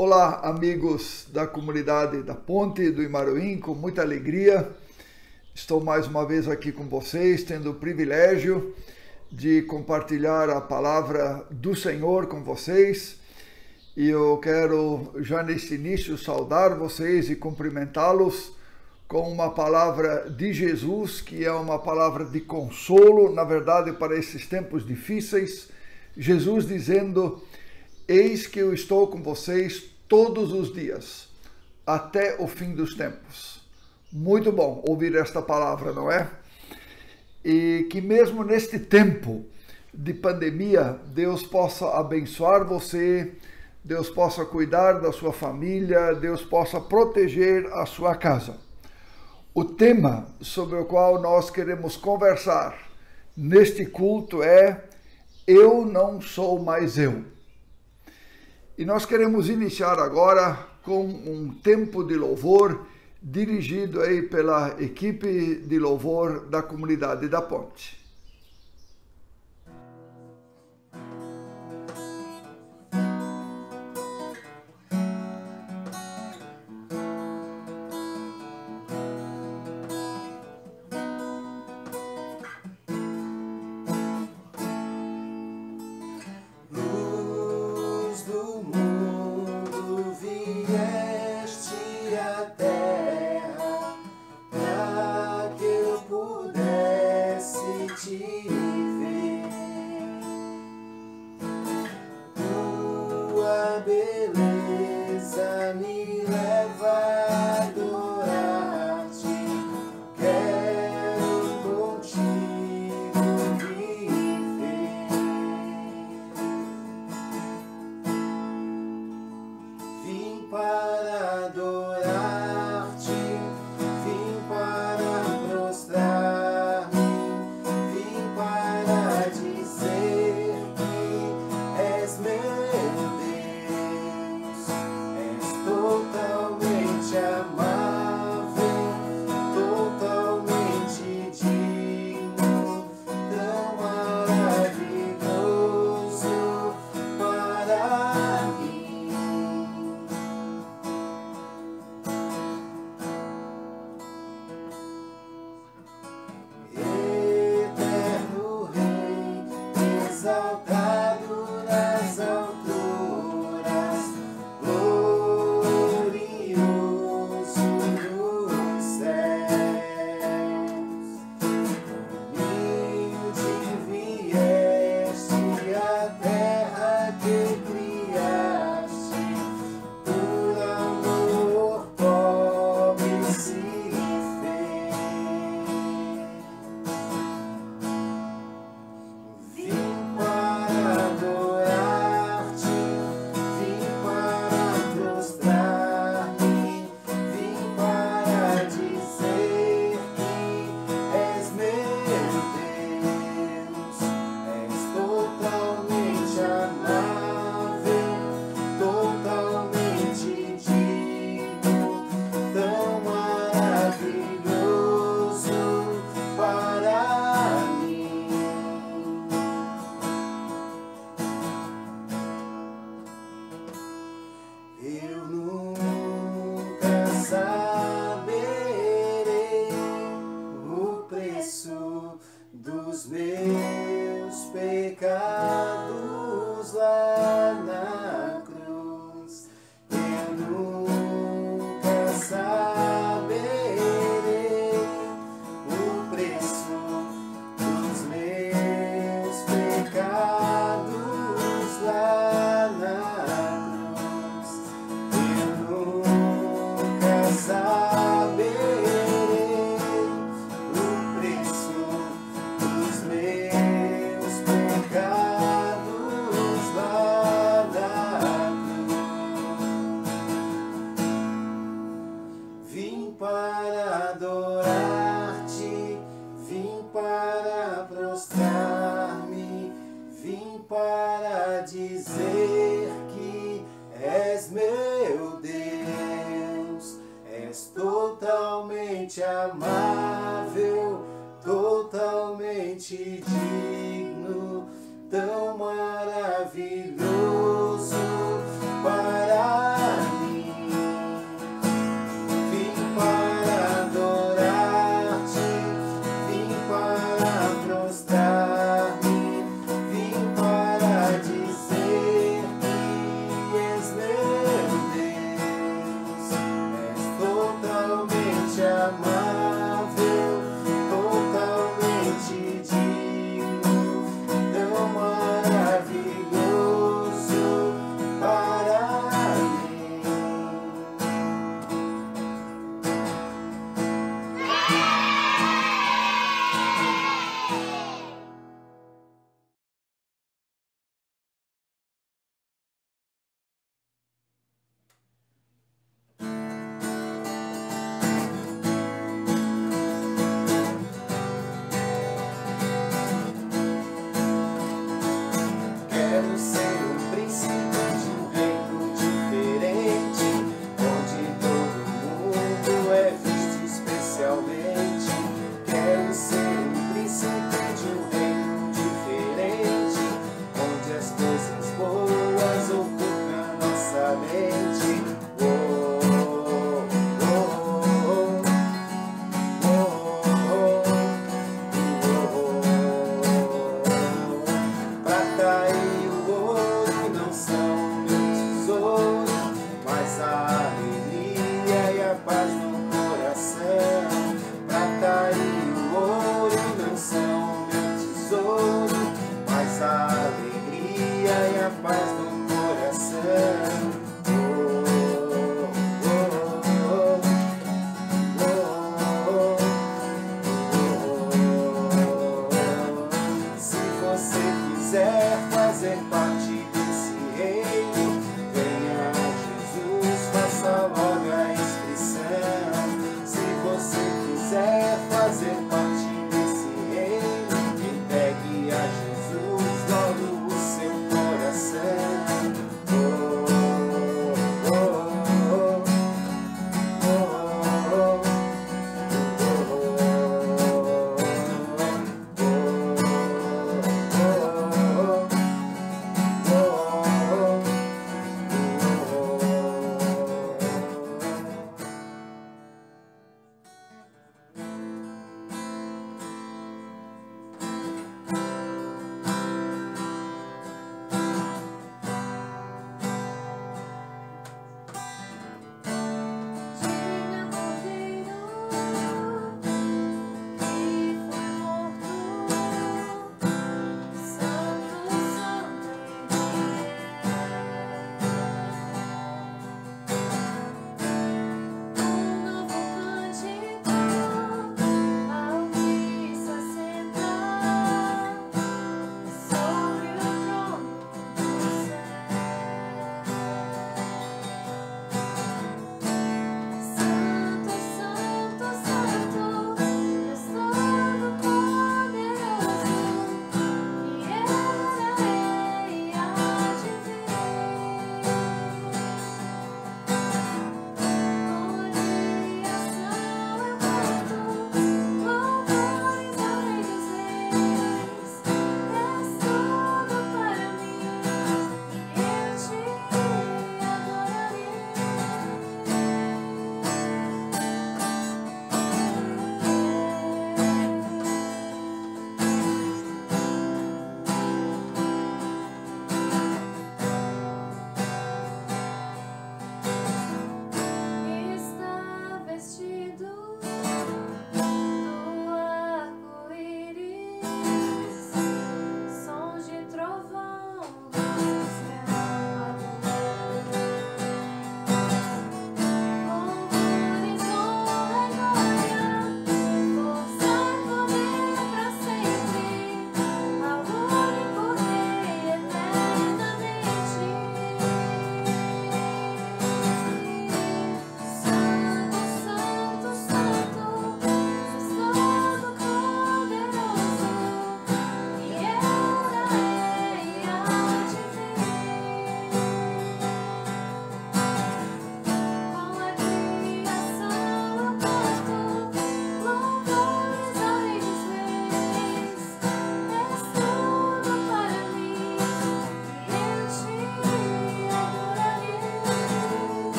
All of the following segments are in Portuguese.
Olá, amigos da comunidade da Ponte do Imaruim, com muita alegria. Estou mais uma vez aqui com vocês, tendo o privilégio de compartilhar a palavra do Senhor com vocês. E eu quero já nesse início saudar vocês e cumprimentá-los com uma palavra de Jesus, que é uma palavra de consolo, na verdade, para esses tempos difíceis. Jesus dizendo: eis que eu estou com vocês todos os dias, até o fim dos tempos. Muito bom ouvir esta palavra, não é? E que mesmo neste tempo de pandemia, Deus possa abençoar você, Deus possa cuidar da sua família, Deus possa proteger a sua casa. O tema sobre o qual nós queremos conversar neste culto é: eu não sou mais eu. E nós queremos iniciar agora com um tempo de louvor dirigido aí pela equipe de louvor da comunidade da Ponte. Amável, totalmente digno, tão maravilhoso para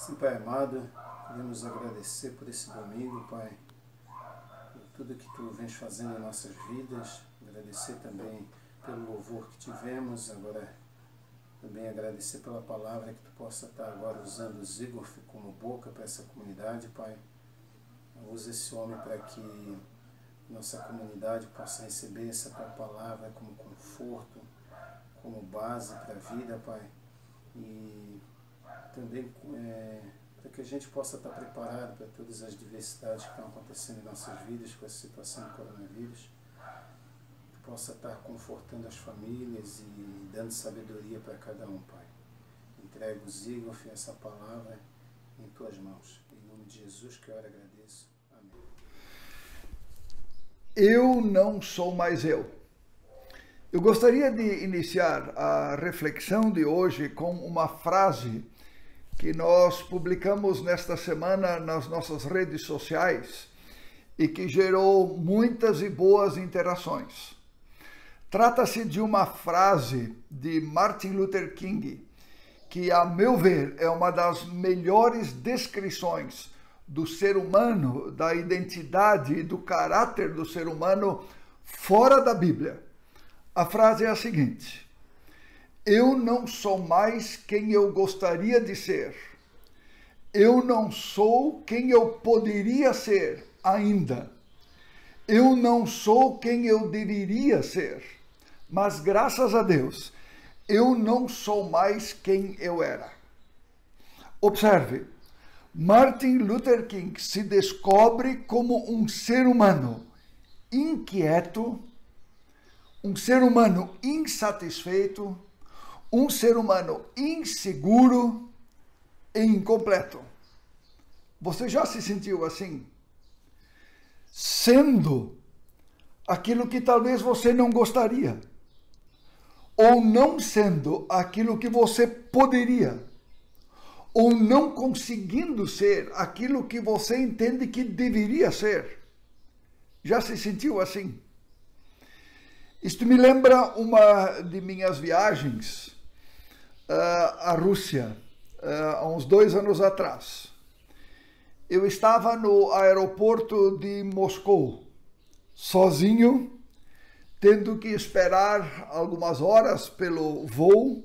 Sim, Pai amado, queremos agradecer por esse domingo, Pai, por tudo que Tu vens fazendo em nossas vidas, agradecer também pelo louvor que tivemos, agora também agradecer pela palavra que Tu possa estar agora usando o Zigorf como boca para essa comunidade, Pai. Usa esse homem para que nossa comunidade possa receber essa Tua palavra como conforto, como base para a vida, Pai. E também para que a gente possa estar preparado para todas as diversidades que estão acontecendo em nossas vidas com essa situação do coronavírus. Que possa estar confortando as famílias e dando sabedoria para cada um, Pai. Entrego o Zigorf e essa palavra em Tuas mãos. Em nome de Jesus que eu oro e agradeço. Amém. Eu não sou mais eu. Eu gostaria de iniciar a reflexão de hoje com uma frase que nós publicamos nesta semana nas nossas redes sociais e que gerou muitas e boas interações. Trata-se de uma frase de Martin Luther King, que, a meu ver, é uma das melhores descrições do ser humano, da identidade e do caráter do ser humano fora da Bíblia. A frase é a seguinte: eu não sou mais quem eu gostaria de ser. Eu não sou quem eu poderia ser ainda. Eu não sou quem eu deveria ser. Mas graças a Deus, eu não sou mais quem eu era. Observe, Martin Luther King se descobre como um ser humano inquieto, um ser humano insatisfeito, um ser humano inseguro e incompleto. Você já se sentiu assim? Sendo aquilo que talvez você não gostaria, ou não sendo aquilo que você poderia, ou não conseguindo ser aquilo que você entende que deveria ser. Já se sentiu assim? Isto me lembra uma de minhas viagens à Rússia, há uns 2 anos atrás. Eu estava no aeroporto de Moscou, sozinho, tendo que esperar algumas horas pelo voo,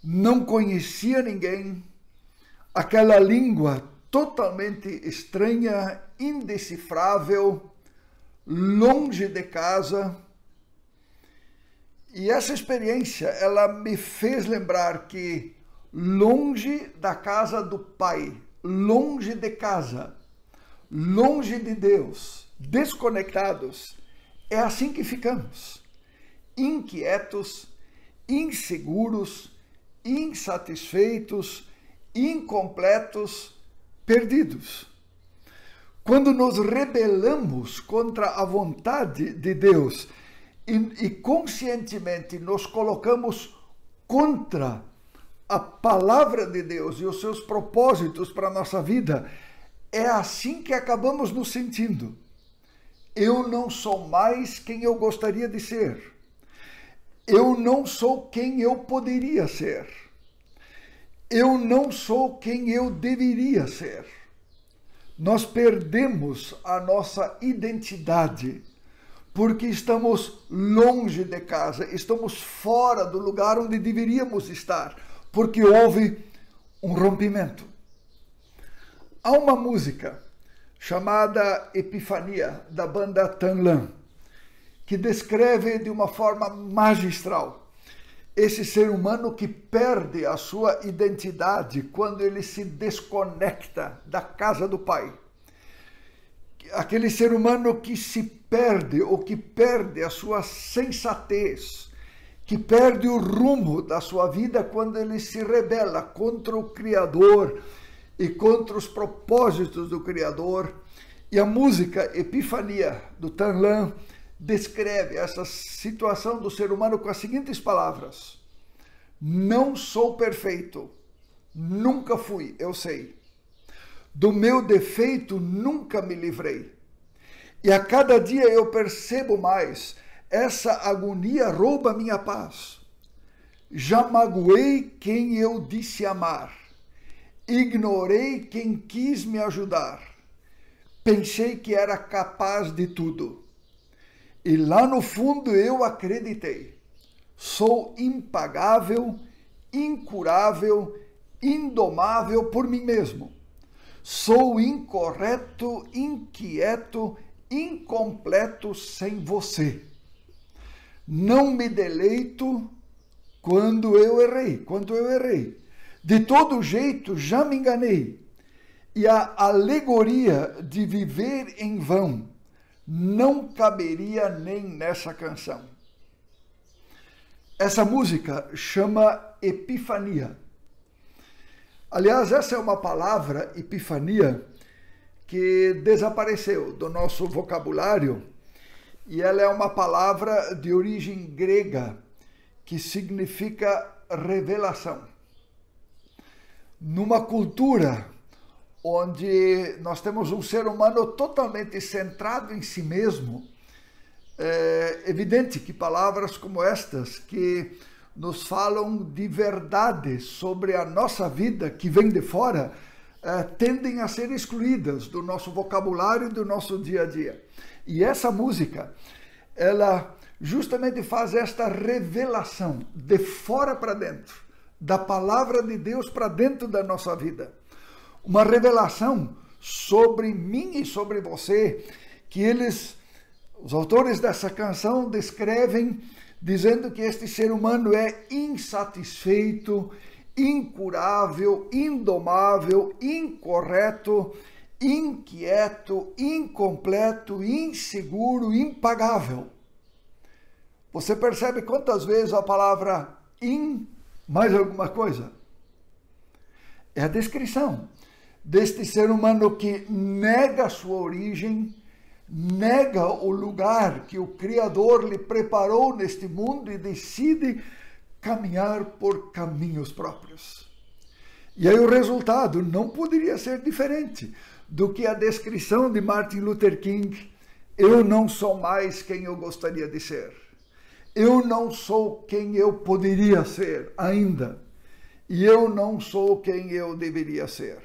não conhecia ninguém, aquela língua totalmente estranha, indecifrável, longe de casa. E essa experiência, ela me fez lembrar que longe da casa do Pai, longe de casa, longe de Deus, desconectados, é assim que ficamos, inquietos, inseguros, insatisfeitos, incompletos, perdidos. Quando nos rebelamos contra a vontade de Deus e conscientemente nos colocamos contra a palavra de Deus e os seus propósitos para a nossa vida, é assim que acabamos nos sentindo. Eu não sou mais quem eu gostaria de ser. Eu não sou quem eu poderia ser. Eu não sou quem eu deveria ser. Nós perdemos a nossa identidade porque estamos longe de casa, estamos fora do lugar onde deveríamos estar, porque houve um rompimento. Há uma música chamada Epifania, da banda Tanlan, que descreve de uma forma magistral esse ser humano que perde a sua identidade quando ele se desconecta da casa do Pai. Aquele ser humano que se perde, ou que perde a sua sensatez, que perde o rumo da sua vida quando ele se rebela contra o Criador e contra os propósitos do Criador. E a música Epifania, do Tanlan, descreve essa situação do ser humano com as seguintes palavras: não sou perfeito, nunca fui, eu sei. Do meu defeito nunca me livrei. E a cada dia eu percebo mais, essa agonia rouba minha paz. Já magoei quem eu disse amar. ignorei quem quis me ajudar. Pensei que era capaz de tudo. E lá no fundo eu acreditei. Sou impagável, incurável, indomável por mim mesmo. Sou incorreto, inquieto, incompleto sem você. Não me deleito quando eu errei. De todo jeito, já me enganei. E a alegoria de viver em vão não caberia nem nessa canção. Essa música chama Epifania. Aliás, essa é uma palavra, epifania, que desapareceu do nosso vocabulário, e ela é uma palavra de origem grega que significa revelação. Numa cultura onde nós temos um ser humano totalmente centrado em si mesmo, é evidente que palavras como estas, que nos falam de verdades sobre a nossa vida que vem de fora, tendem a ser excluídas do nosso vocabulário e do nosso dia a dia. E essa música, ela justamente faz esta revelação de fora para dentro, da palavra de Deus para dentro da nossa vida. Uma revelação sobre mim e sobre você, que os autores dessa canção descrevem dizendo que este ser humano é insatisfeito, incurável, indomável, incorreto, inquieto, incompleto, inseguro, impagável. Você percebe quantas vezes a palavra mais alguma coisa? É a descrição deste ser humano que nega a sua origem, nega o lugar que o Criador lhe preparou neste mundo e decide caminhar por caminhos próprios. E aí o resultado não poderia ser diferente do que a descrição de Martin Luther King: eu não sou mais quem eu gostaria de ser. Eu não sou quem eu poderia ser ainda. E eu não sou quem eu deveria ser.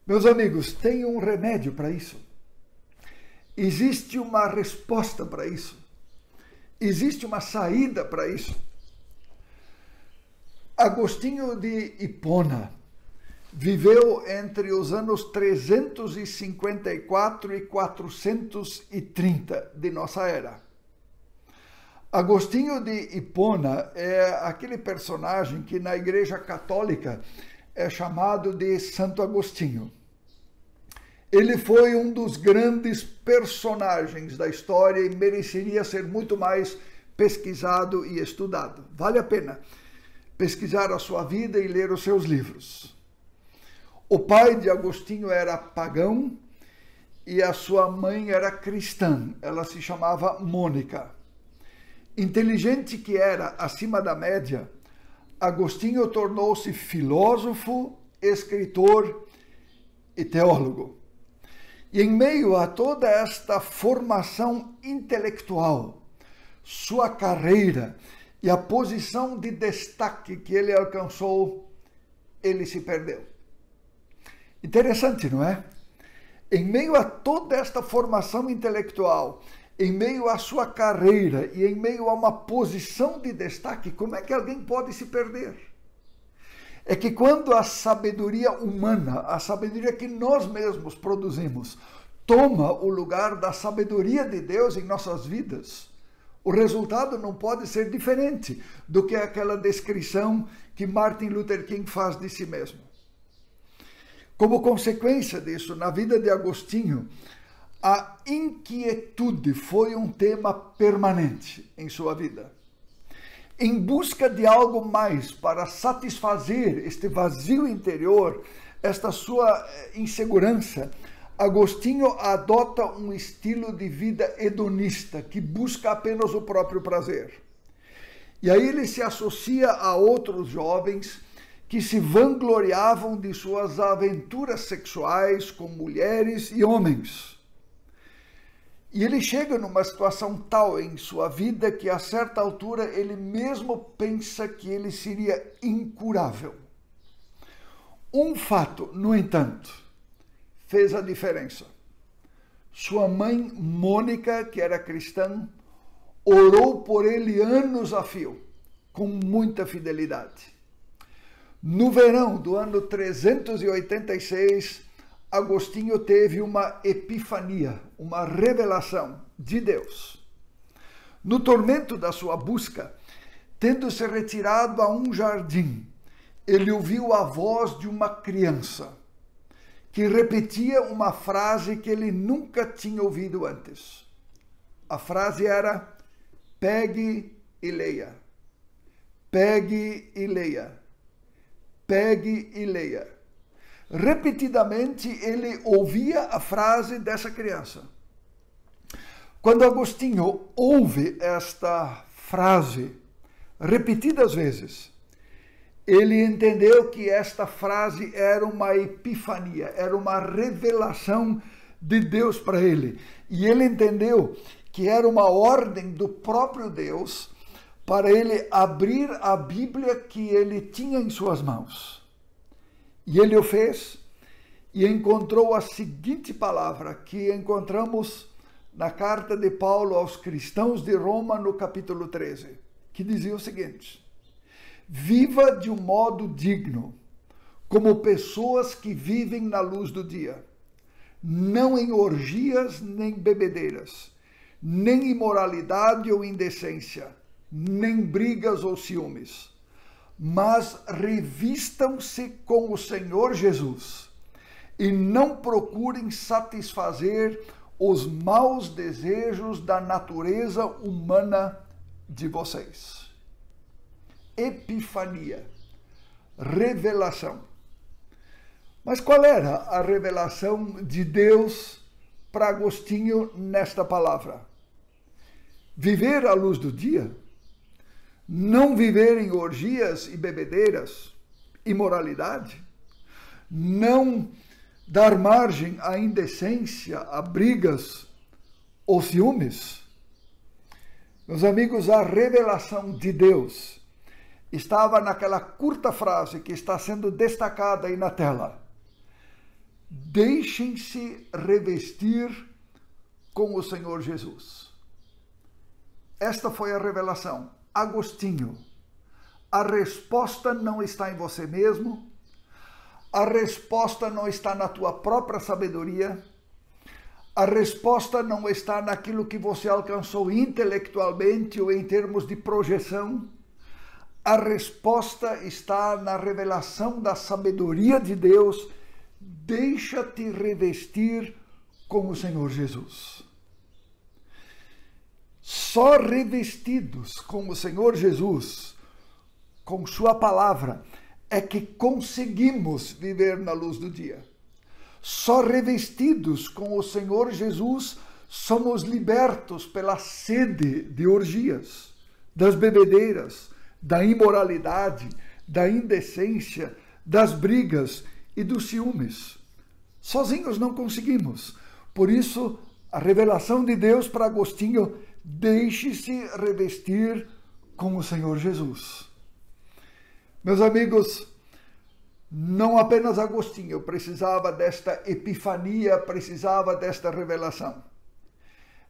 Meus amigos, tem um remédio para isso. Existe uma resposta para isso. Existe uma saída para isso. Agostinho de Hipona viveu entre os anos 354 e 430 de nossa era. Agostinho de Hipona é aquele personagem que na Igreja Católica é chamado de Santo Agostinho. Ele foi um dos grandes personagens da história e mereceria ser muito mais pesquisado e estudado. Vale a pena pesquisar a sua vida e ler os seus livros. O pai de Agostinho era pagão e a sua mãe era cristã. Ela se chamava Mônica. Inteligente que era acima da média, Agostinho tornou-se filósofo, escritor e teólogo. E em meio a toda esta formação intelectual, sua carreira e a posição de destaque que ele alcançou, ele se perdeu. Interessante, não é? Em meio a toda esta formação intelectual, em meio à sua carreira e em meio a uma posição de destaque, como é que alguém pode se perder? É que quando a sabedoria humana, a sabedoria que nós mesmos produzimos, toma o lugar da sabedoria de Deus em nossas vidas, o resultado não pode ser diferente do que aquela descrição que Martin Luther King faz de si mesmo. Como consequência disso, na vida de Agostinho, a inquietude foi um tema permanente em sua vida. Em busca de algo mais para satisfazer este vazio interior, esta sua insegurança, Agostinho adota um estilo de vida hedonista que busca apenas o próprio prazer. E aí ele se associa a outros jovens que se vangloriavam de suas aventuras sexuais com mulheres e homens. E ele chega numa situação tal em sua vida que a certa altura ele mesmo pensa que ele seria incurável. Um fato, no entanto, fez a diferença. Sua mãe, Mônica, que era cristã, orou por ele anos a fio, com muita fidelidade. No verão do ano 386, Agostinho teve uma epifania, uma revelação de Deus. No tormento da sua busca, tendo se retirado a um jardim, ele ouviu a voz de uma criança, que repetia uma frase que ele nunca tinha ouvido antes. A frase era: pegue e leia. Pegue e leia. Pegue e leia. Repetidamente ele ouvia a frase dessa criança. Quando Agostinho ouve esta frase repetidas vezes, ele entendeu que esta frase era uma epifania, era uma revelação de Deus para ele. E ele entendeu que era uma ordem do próprio Deus para ele abrir a Bíblia que ele tinha em suas mãos. E ele o fez e encontrou a seguinte palavra que encontramos na carta de Paulo aos cristãos de Roma, no capítulo 13, que dizia o seguinte: viva de um modo digno, como pessoas que vivem na luz do dia, não em orgias nem bebedeiras, nem imoralidade ou indecência, nem brigas ou ciúmes, mas revistam-se com o Senhor Jesus e não procurem satisfazer os maus desejos da natureza humana de vocês. Epifania, revelação. Mas qual era a revelação de Deus para Agostinho nesta palavra? Viver à luz do dia? Não viver em orgias e bebedeiras, imoralidade? Não dar margem à indecência, a brigas ou ciúmes? Meus amigos, a revelação de Deus estava naquela curta frase que está sendo destacada aí na tela. Deixem-se revestir com o Senhor Jesus. Esta foi a revelação. Agostinho, a resposta não está em você mesmo, a resposta não está na tua própria sabedoria, a resposta não está naquilo que você alcançou intelectualmente ou em termos de projeção. A resposta está na revelação da sabedoria de Deus. Deixa-te revestir com o Senhor Jesus. Só revestidos com o Senhor Jesus, com sua palavra, é que conseguimos viver na luz do dia. Só revestidos com o Senhor Jesus, somos libertos pela sede de orgias, das bebedeiras, da imoralidade, da indecência, das brigas e dos ciúmes. Sozinhos não conseguimos. Por isso, a revelação de Deus para Agostinho: deixe-se revestir com o Senhor Jesus. Meus amigos, não apenas Agostinho precisava desta epifania, precisava desta revelação.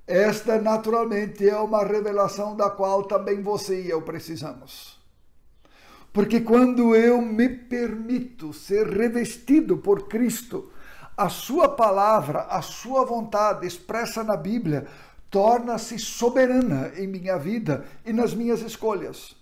Esta, naturalmente, é uma revelação da qual também você e eu precisamos. Porque quando eu me permito ser revestido por Cristo, a sua palavra, a sua vontade expressa na Bíblia, torna-se soberana em minha vida e nas minhas escolhas.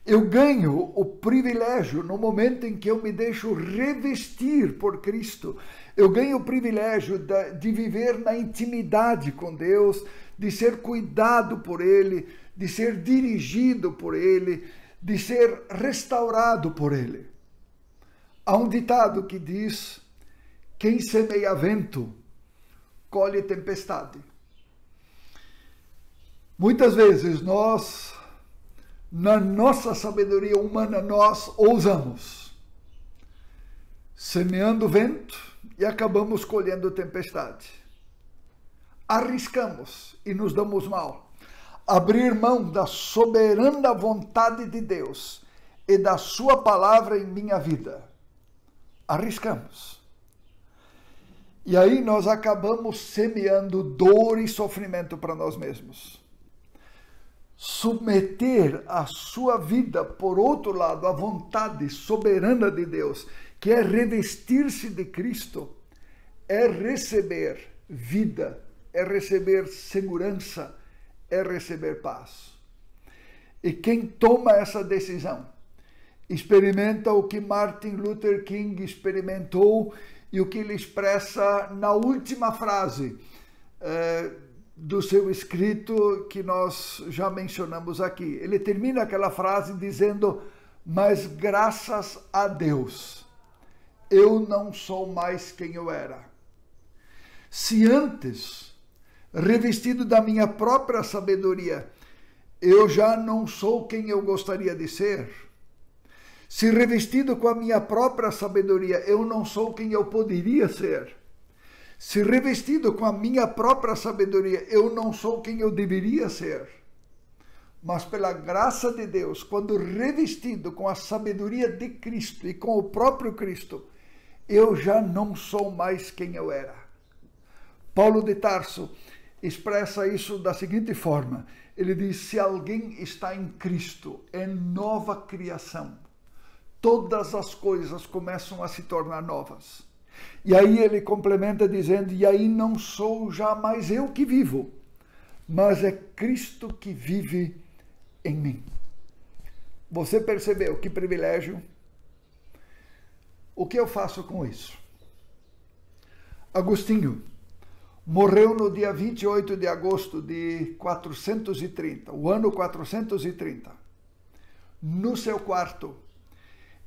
Eu ganho o privilégio, no momento em que eu me deixo revestir por Cristo, eu ganho o privilégio de viver na intimidade com Deus, de ser cuidado por Ele, de ser dirigido por Ele, de ser restaurado por Ele. Há um ditado que diz: quem semeia vento, colhe tempestade. Muitas vezes nós, na nossa sabedoria humana, nós ousamos, semeando vento e acabamos colhendo tempestade. Arriscamos e nos damos mal. Abrir mão da soberana vontade de Deus e da sua palavra em minha vida. arriscamos. E aí nós acabamos semeando dor e sofrimento para nós mesmos. Submeter a sua vida, por outro lado, à vontade soberana de Deus, que é revestir-se de Cristo, é receber vida, é receber segurança, é receber paz. E quem toma essa decisão experimenta o que Martin Luther King experimentou e o que ele expressa na última frase do seu escrito que nós já mencionamos aqui. Ele termina aquela frase dizendo: mas graças a Deus, eu não sou mais quem eu era. Se antes, revestido da minha própria sabedoria, eu já não sou quem eu gostaria de ser, se revestido com a minha própria sabedoria, eu não sou quem eu poderia ser, se revestido com a minha própria sabedoria, eu não sou quem eu deveria ser, mas pela graça de Deus, quando revestido com a sabedoria de Cristo e com o próprio Cristo, eu já não sou mais quem eu era. Paulo de Tarso expressa isso da seguinte forma. Ele diz: se alguém está em Cristo, é nova criação. Todas as coisas começam a se tornar novas. E aí ele complementa dizendo: e aí não sou já mais eu que vivo, mas é Cristo que vive em mim. Você percebeu que privilégio? O que eu faço com isso? Agostinho morreu no dia 28 de agosto de 430, o ano 430. No seu quarto,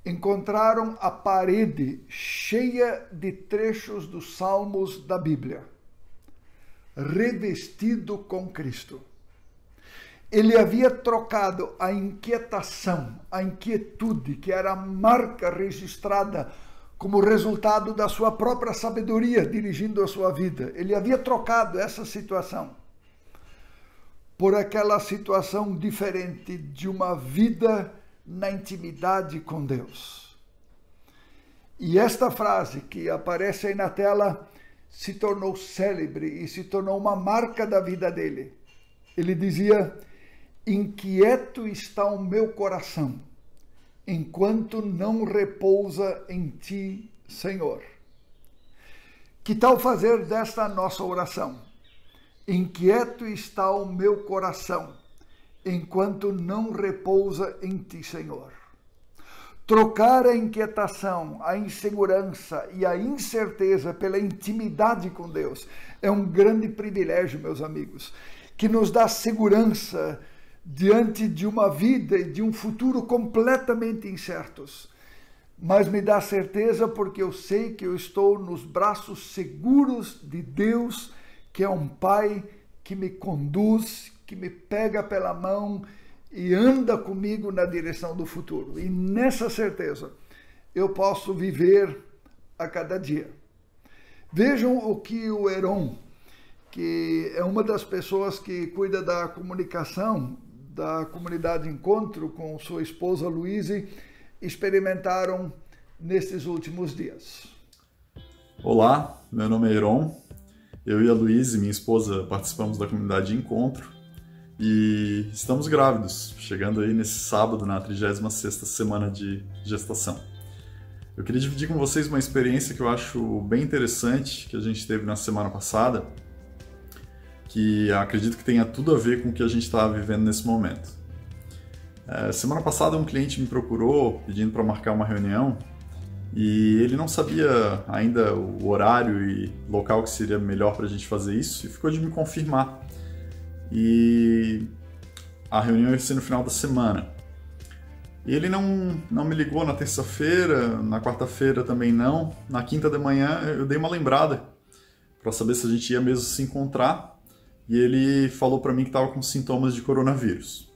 encontraram a parede cheia de trechos dos Salmos da Bíblia, revestido com Cristo. Ele havia trocado a inquietação, a inquietude, que era a marca registrada como resultado da sua própria sabedoria dirigindo a sua vida. Ele havia trocado essa situação por aquela situação diferente de uma vida na intimidade com Deus. E esta frase que aparece aí na tela se tornou célebre e se tornou uma marca da vida dele. Ele dizia: inquieto está o meu coração, enquanto não repousa em ti, Senhor. Que tal fazer desta nossa oração? Inquieto está o meu coração, enquanto não repousa em ti, Senhor. Trocar a inquietação, a insegurança e a incerteza pela intimidade com Deus é um grande privilégio, meus amigos, que nos dá segurança diante de uma vida e de um futuro completamente incertos. Mas me dá certeza porque eu sei que eu estou nos braços seguros de Deus, que é um Pai que me conduz, que me pega pela mão e anda comigo na direção do futuro. E nessa certeza eu posso viver a cada dia. Vejam o que o Heron, que é uma das pessoas que cuida da comunicação da comunidade Encontro, com sua esposa Luíse, experimentaram nesses últimos dias. Olá, meu nome é Heron. Eu e a Luíse, minha esposa, participamos da comunidade Encontro e estamos grávidos, chegando aí nesse sábado, na 36ª semana de gestação. Eu queria dividir com vocês uma experiência que eu acho bem interessante, que a gente teve na semana passada, que acredito que tenha tudo a ver com o que a gente está vivendo nesse momento. Semana passada um cliente me procurou pedindo para marcar uma reunião e ele não sabia ainda o horário e local que seria melhor para a gente fazer isso e ficou de me confirmar. E a reunião ia ser no final da semana. E ele não me ligou na terça-feira, na quarta-feira também não. Na quinta de manhã eu dei uma lembrada para saber se a gente ia mesmo se encontrar. E ele falou para mim que estava com sintomas de coronavírus.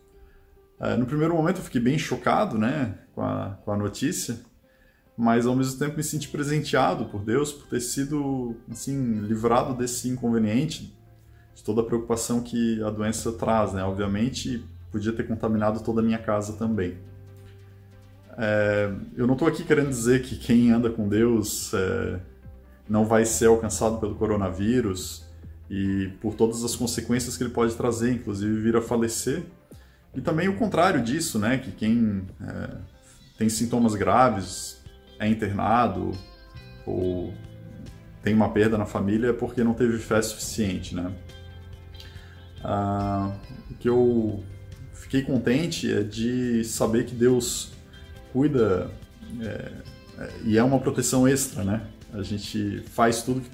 No primeiro momento eu fiquei bem chocado, né, com a notícia, mas ao mesmo tempo me senti presenteado por Deus por ter sido assim, livrado desse inconveniente, de toda a preocupação que a doença traz, né? Obviamente podia ter contaminado toda a minha casa também. Eu não estou aqui querendo dizer que quem anda com Deus não vai ser alcançado pelo coronavírus e por todas as consequências que ele pode trazer, inclusive vir a falecer. E também o contrário disso, né? Que quem tem sintomas graves, é internado ou tem uma perda na família é porque não teve fé suficiente, né? O que eu fiquei contente é de saber que Deus cuida e é uma proteção extra, né? A gente faz tudo que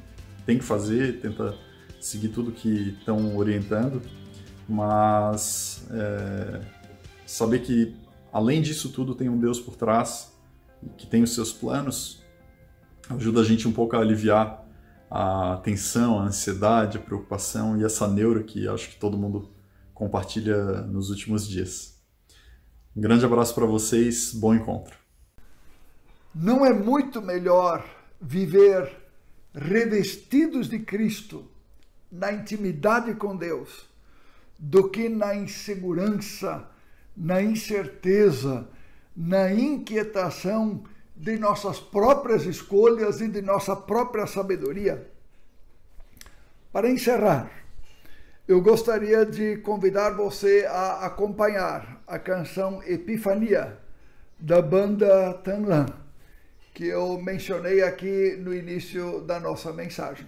tem que fazer, tenta seguir tudo que estão orientando, mas saber que além disso tudo tem um Deus por trás, que tem os seus planos, ajuda a gente um pouco a aliviar a tensão, a ansiedade, a preocupação e essa neura que acho que todo mundo compartilha nos últimos dias. Um grande abraço para vocês, bom encontro. Não é muito melhor viver revestidos de Cristo na intimidade com Deus do que na insegurança, na incerteza, na inquietação de nossas próprias escolhas e de nossa própria sabedoria? Para encerrar, eu gostaria de convidar você a acompanhar a canção Epifania, da banda Tanlan, que eu mencionei aqui no início da nossa mensagem.